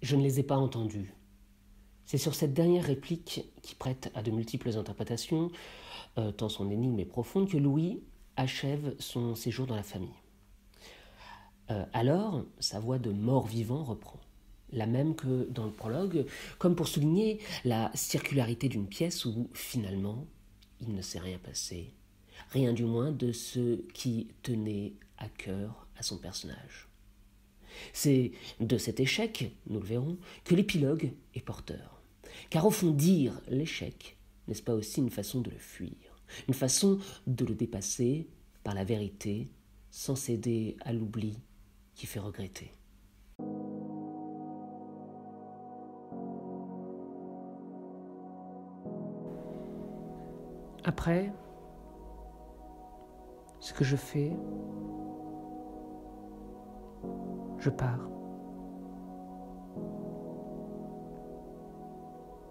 Je ne les ai pas entendus. C'est sur cette dernière réplique, qui prête à de multiples interprétations, tant son énigme est profonde, que Louis achève son séjour dans la famille. Alors, sa voix de mort-vivant reprend, la même que dans le prologue, comme pour souligner la circularité d'une pièce où, finalement, il ne s'est rien passé, rien du moins de ce qui tenait à cœur à son personnage. C'est de cet échec, nous le verrons, que l'épilogue est porteur. Car au fond, dire l'échec, n'est-ce pas aussi une façon de le fuir, une façon de le dépasser par la vérité, sans céder à l'oubli qui fait regretter. Après, ce que je fais, je pars.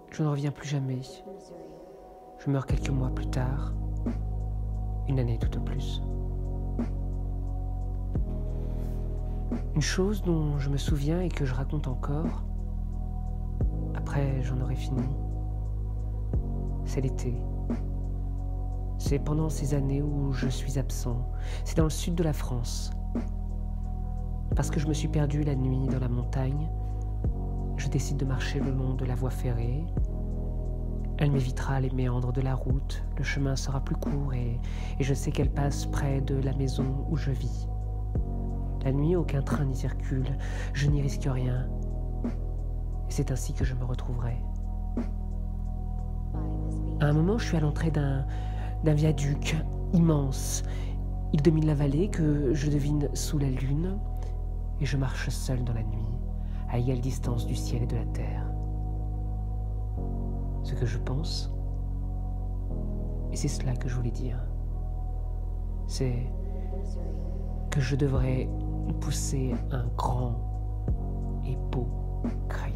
Je ne reviens plus jamais. Je meurs quelques mois plus tard, une année tout au plus. Une chose dont je me souviens et que je raconte encore, après j'en aurai fini, c'est l'été. C'est pendant ces années où je suis absent. C'est dans le sud de la France. Parce que je me suis perdu la nuit dans la montagne, je décide de marcher le long de la voie ferrée. Elle m'évitera les méandres de la route, le chemin sera plus court et je sais qu'elle passe près de la maison où je vis. La nuit, aucun train n'y circule, je n'y risque rien. Et c'est ainsi que je me retrouverai. À un moment, je suis à l'entrée d'un viaduc immense. Il domine la vallée que je devine sous la lune et je marche seul dans la nuit, à égale distance du ciel et de la terre. Ce que je pense, et c'est cela que je voulais dire, c'est que je devrais pousser un grand et beau cri.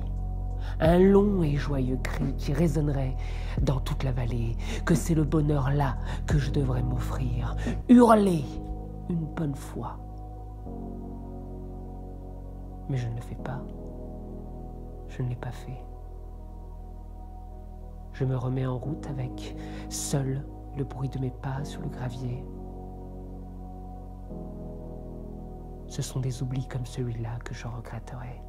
Un long et joyeux cri qui résonnerait dans toute la vallée, que c'est le bonheur là que je devrais m'offrir. Hurler une bonne fois. Mais je ne le fais pas. Je ne l'ai pas fait. Je me remets en route avec seul le bruit de mes pas sur le gravier. Ce sont des oublis comme celui-là que je regretterai.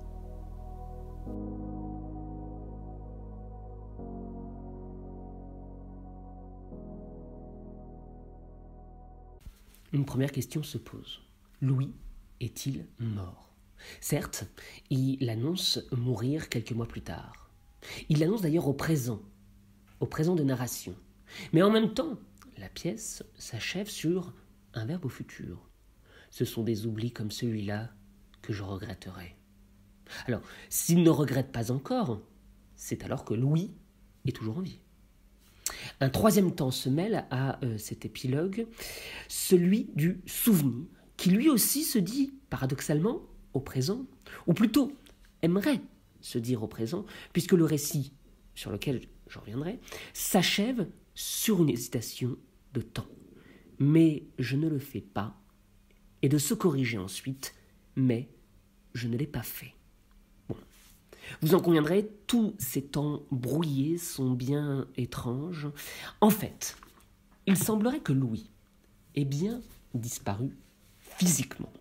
Une première question se pose. Louis est-il mort ? Certes, il annonce mourir quelques mois plus tard. Il l'annonce d'ailleurs au présent de narration. Mais en même temps, la pièce s'achève sur un verbe au futur. Ce sont des oublis comme celui-là que je regretterai. Alors, s'il ne regrette pas encore, c'est alors que Louis est toujours en vie. Un troisième temps se mêle à cet épilogue, celui du souvenir, qui lui aussi se dit, paradoxalement, au présent, ou plutôt aimerait se dire au présent, puisque le récit, sur lequel je reviendrai, s'achève sur une hésitation de temps. Mais je ne le fais pas, et de se corriger ensuite, mais je ne l'ai pas fait. Bon. Vous en conviendrez, tous ces temps brouillés sont bien étranges. En fait, il semblerait que Louis ait bien disparu physiquement.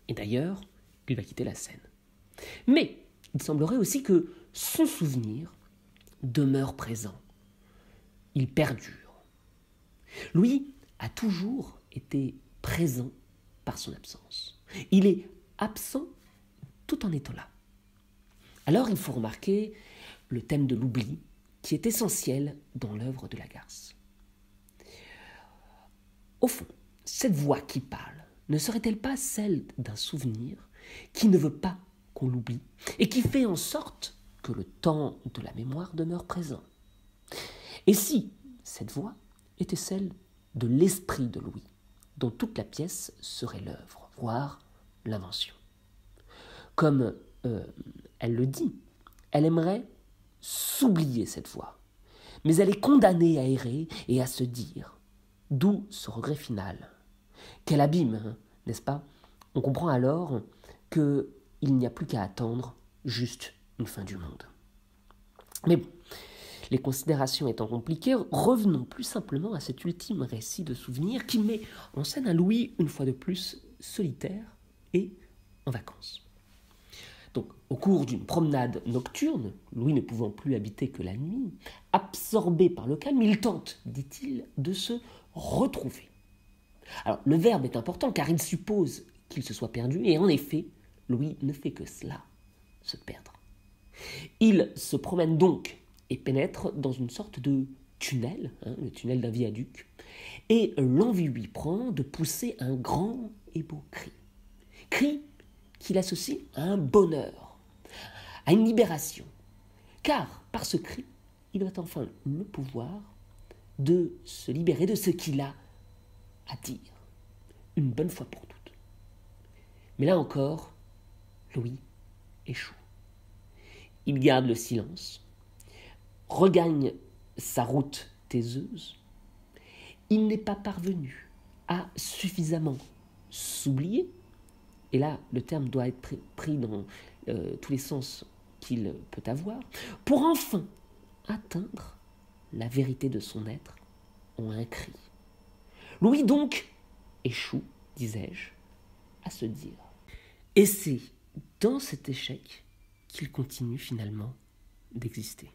Et d'ailleurs, il va quitter la scène. Mais il semblerait aussi que son souvenir demeure présent. Il perdure. Louis a toujours été présent par son absence. Il est absent tout en étant là. Alors il faut remarquer le thème de l'oubli qui est essentiel dans l'œuvre de Lagarce. Au fond, cette voix qui parle ne serait-elle pas celle d'un souvenir qui ne veut pas qu'on l'oublie et qui fait en sorte que le temps de la mémoire demeure présent? Et si cette voix était celle de l'esprit de Louis, dont toute la pièce serait l'œuvre, voire l'invention? Comme elle le dit, elle aimerait s'oublier cette voix, mais elle est condamnée à errer et à se dire, d'où ce regret final. Quel abîme, n'est-ce pas? On comprend alors qu'il n'y a plus qu'à attendre juste une fin du monde. Mais bon, les considérations étant compliquées, revenons plus simplement à cet ultime récit de souvenirs qui met en scène un Louis, une fois de plus, solitaire et en vacances. Donc, au cours d'une promenade nocturne, Louis ne pouvant plus habiter que la nuit, absorbé par le calme, il tente, dit-il, de se retrouver. Alors, le verbe est important car il suppose qu'il se soit perdu, et en effet, Louis ne fait que cela, se perdre. Il se promène donc et pénètre dans une sorte de tunnel, le tunnel d'un viaduc, et l'envie lui prend de pousser un grand et beau cri. Cri qu'il associe à un bonheur, à une libération, car par ce cri, il a enfin le pouvoir de se libérer de ce qu'il a à dire, une bonne fois pour toutes. Mais là encore, Louis échoue. Il garde le silence, regagne sa route taiseuse. Il n'est pas parvenu à suffisamment s'oublier, et là le terme doit être pris dans tous les sens qu'il peut avoir, pour enfin atteindre la vérité de son être en un cri. Louis donc échoue, disais-je, à se dire. Et c'est dans cet échec qu'il continue finalement d'exister.